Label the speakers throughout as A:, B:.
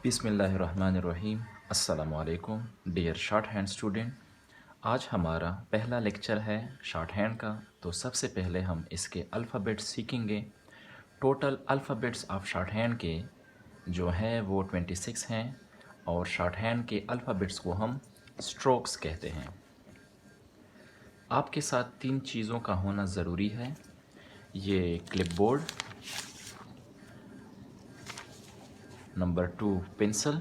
A: बिस्मिल्लाहिर्रहमानिर्रहीम। अस्सलामु अलैकुम डियर शॉर्ट हैंड स्टूडेंट। आज हमारा पहला लेक्चर है शॉर्ट हैंड का। तो सबसे पहले हम इसके अल्फ़ाबेट्स सीखेंगे। Total alphabets of short hand के जो हैं वो 26 हैं और शॉर्ट हैंड के अल्फ़ाबेट्स को हम स्ट्रोक्स कहते हैं। आपके साथ 3 चीज़ों का होना ज़रूरी है। ये क्लिपबोर्ड, नंबर 2 पेंसिल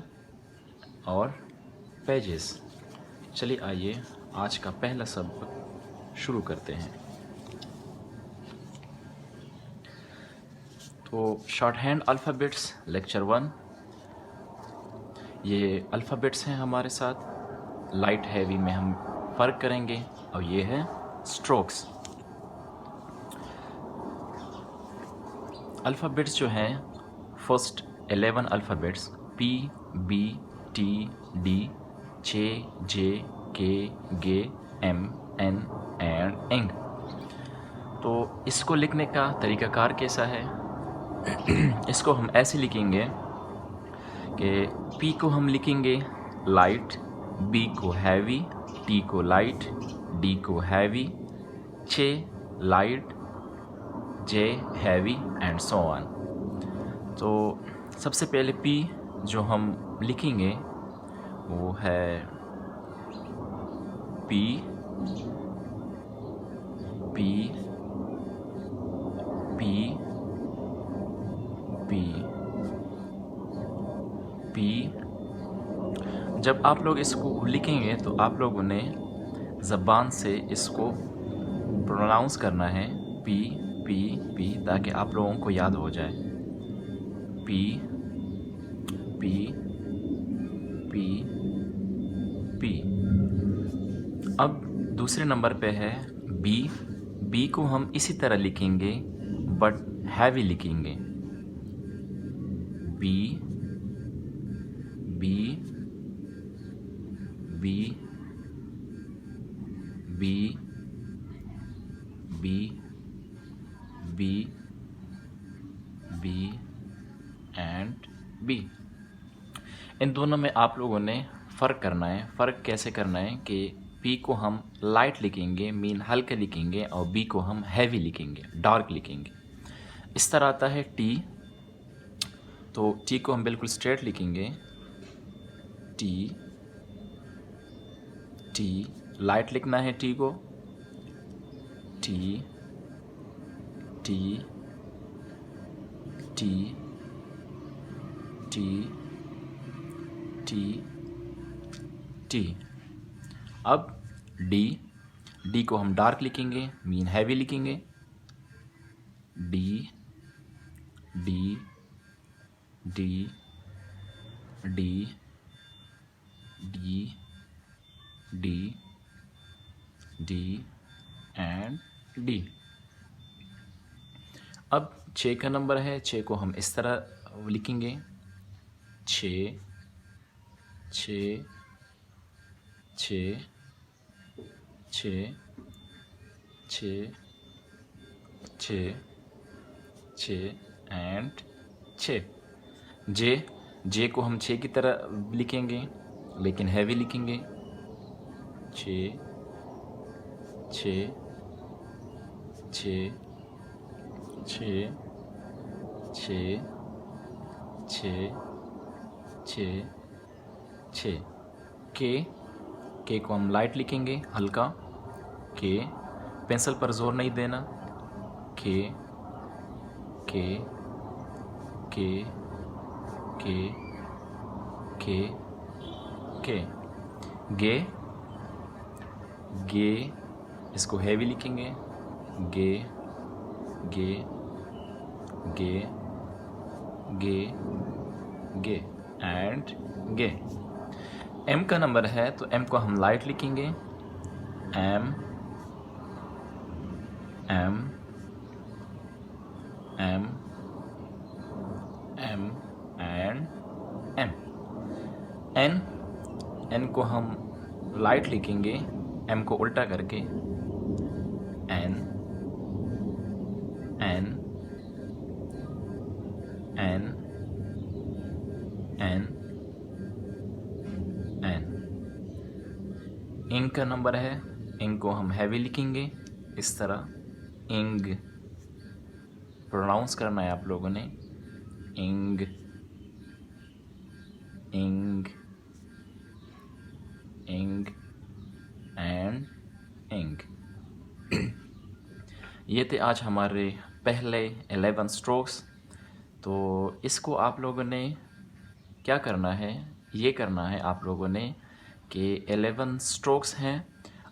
A: और पेजेस। चलिए आइए आज का पहला सबक शुरू करते हैं। तो शॉर्ट हैंड अल्फ़ाबेट्स लेक्चर 1, ये अल्फ़ाबेट्स हैं हमारे साथ। लाइट हैवी में हम फ़र्क करेंगे और ये है स्ट्रोक्स। अल्फ़ाबेट्स जो हैं first 11 alphabets P, B, T, D, J, J, K, G, M, N and Ing। तो इसको लिखने का तरीक़ाकार कैसा है? इसको हम ऐसे लिखेंगे कि P को हम लिखेंगे लाइट, B को हैवी, T को लाइट, D को heavy, J light, J heavy and so on. तो सबसे पहले P जो हम लिखेंगे वो है P, P, P, P, P। जब आप लोग इसको लिखेंगे तो आप लोगों ने ज़बान से इसको प्रोनाउंस करना है P, P, P, ताकि आप लोगों को याद हो जाए। P, P, P, P। अब दूसरे नंबर पे है B। B को हम इसी तरह लिखेंगे बट हैवी लिखेंगे। B, B, B, B, B, B, B and B। इन दोनों में आप लोगों ने फ़र्क करना है। फ़र्क कैसे करना है कि P को हम लाइट लिखेंगे, मीन हल्के लिखेंगे, और B को हम हैवी लिखेंगे, डार्क लिखेंगे। इस तरह आता है T। तो T को हम बिल्कुल स्ट्रेट लिखेंगे, T, T। लाइट लिखना है T को, T, T, T, T, T, T। अब D। D को हम डार्क लिखेंगे, मीन हैवी लिखेंगे, D, D, D, D, D, D, D and D। अब 6 का नंबर है। 6 को हम इस तरह लिखेंगे, 6, 6, 6, 6, 6, 6, 6 एंड 6। जे को हम 6 की तरह लिखेंगे लेकिन हैवी लिखेंगे, 6, 6, 6, 6, 6, 6, 6, 6। के को हम लाइट लिखेंगे, हल्का। के पेंसिल पर जोर नहीं देना। के के के के के के गे। गे इसको हैवी लिखेंगे, गे गे गे गे गे एंड गे। M का नंबर है तो M को हम लाइट लिखेंगे, M, M, M, M and M। N को हम लाइट लिखेंगे, M को उल्टा करके, N, N, N, N, इंग का नंबर है, इंग को हम हैवी लिखेंगे इस तरह, इंग प्रोनाउंस करना है आप लोगों ने, इंग इंग इंग एंड इंग। ये थे आज हमारे पहले 11 स्ट्रोक्स। तो इसको आप लोगों ने क्या करना है, ये करना है आप लोगों ने कि 11 स्ट्रोक्स हैं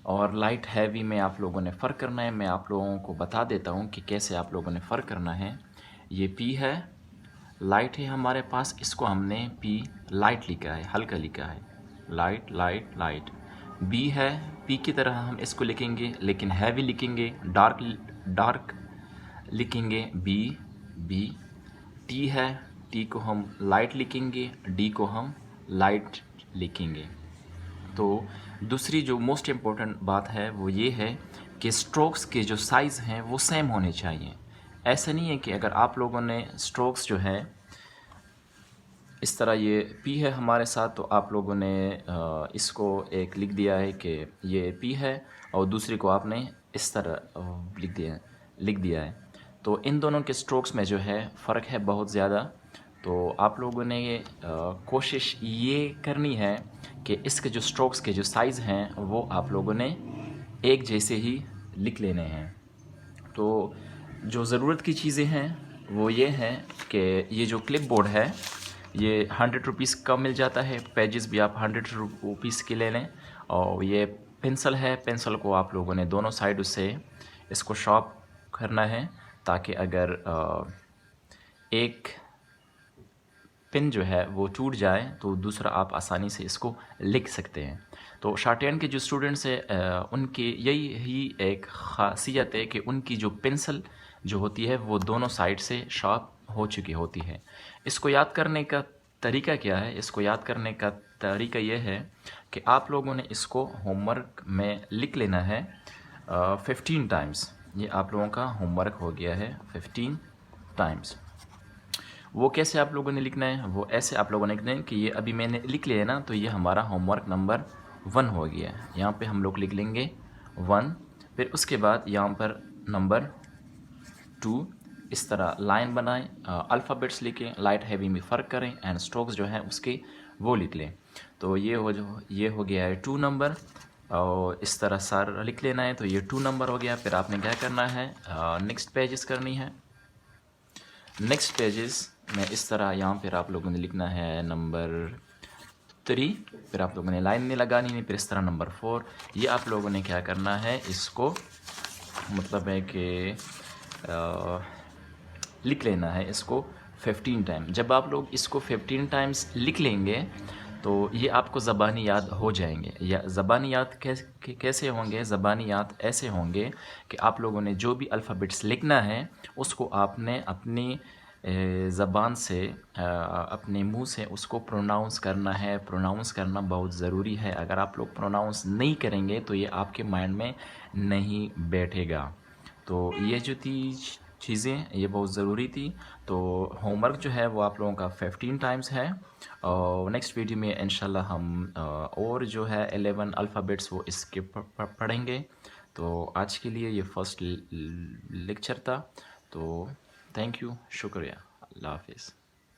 A: और लाइट हैवी में आप लोगों ने फ़र्क करना है। मैं आप लोगों को बता देता हूँ कि कैसे आप लोगों ने फ़र्क करना है। ये पी है, लाइट है हमारे पास, इसको हमने पी लाइट लिखा है, हल्का लिखा है, लाइट लाइट लाइट। बी है, पी की तरह हम इसको लिखेंगे लेकिन हैवी लिखेंगे, डार्क डार्क लिखेंगे, बी बी। टी है, टी को हम लाइट लिखेंगे, डी को हम लाइट लिखेंगे। तो दूसरी जो मोस्ट इम्पोर्टेंट बात है वो ये है कि स्ट्रोक्स के जो साइज़ हैं वो सेम होने चाहिए। ऐसा नहीं है कि अगर आप लोगों ने स्ट्रोक्स जो है इस तरह, ये पी है हमारे साथ, तो आप लोगों ने इसको एक लिख दिया है कि ये पी है और दूसरी को आपने इस तरह लिख दिया है। तो इन दोनों के स्ट्रोक्स में जो है फ़र्क है बहुत ज़्यादा। तो आप लोगों ने कोशिश ये करनी है कि इसके जो स्ट्रोक्स के जो साइज़ हैं वो आप लोगों ने एक जैसे ही लिख लेने हैं। तो जो ज़रूरत की चीज़ें हैं वो ये हैं कि ये जो क्लिप बोर्ड है ये 100 रुपीज़ का मिल जाता है, पेजेस भी आप 100 रुपीज़ के ले लें। और ये पेंसिल है, पेंसिल को आप लोगों ने दोनों साइड से इसको शार्प करना है ताकि अगर एक पिन जो है वो टूट जाए तो दूसरा आप आसानी से इसको लिख सकते हैं। तो शॉर्टहैंड के जो स्टूडेंट्स हैं उनकी यही एक ख़ासियत है कि उनकी जो पेंसिल जो होती है वो दोनों साइड से शार्प हो चुकी होती है। इसको याद करने का तरीका क्या है? इसको याद करने का तरीका ये है कि आप लोगों ने इसको होमवर्क में लिख लेना है 15 टाइम्स। ये आप लोगों का होमवर्क हो गया है 15 टाइम्स। वो कैसे आप लोगों ने लिखना है? वो ऐसे आप लोगों ने लिखना है कि ये अभी मैंने लिख लिया है ना, तो ये हमारा होमवर्क नंबर 1 हो गया है। यहाँ पे हम लोग लिख लेंगे 1, फिर उसके बाद यहाँ पर नंबर 2, इस तरह लाइन बनाएं, अल्फ़ाबेट्स लिखें, लाइट हैवी में फ़र्क करें एंड स्ट्रोक्स जो हैं उसके वो लिख लें। तो ये हो गया है 2 नंबर और इस तरह सारा लिख लेना है। तो ये 2 नंबर हो गया। फिर आपने क्या करना है, नेक्स्ट पेजेस करनी है। नेक्स्ट पेजेस में इस तरह यहाँ पर आप लोगों ने लिखना है नंबर 3, फिर आप लोगों ने लाइन नहीं लगानी नहीं, फिर इस तरह नंबर 4। ये आप लोगों ने क्या करना है, इसको मतलब है कि लिख लेना है इसको 15 टाइम। जब आप लोग इसको 15 टाइम्स लिख लेंगे तो ये आपको ज़बानी याद हो जाएंगे। या ज़बानी याद कैसे होंगे? ज़बानी याद ऐसे होंगे कि आप लोगों ने जो भी अल्फ़ाबेट्स लिखना है उसको आपने अपनी ज़बान से अपने मुंह से उसको प्रोनाउंस करना है। प्रोनाउंस करना बहुत ज़रूरी है। अगर आप लोग प्रोनाउंस नहीं करेंगे तो ये आपके माइंड में नहीं बैठेगा। तो ये जो थी चीज़ें ये बहुत ज़रूरी थी। तो होमवर्क जो है वो आप लोगों का 15 टाइम्स है और नेक्स्ट वीडियो में इंशाल्लाह हम और जो है 11 अल्फ़ाबेट्स वो इसके पढ़ेंगे। तो आज के लिए ये फ़र्स्ट लेक्चर था। तो थैंक यू, शुक्रिया, अल्लाह हाफिज़।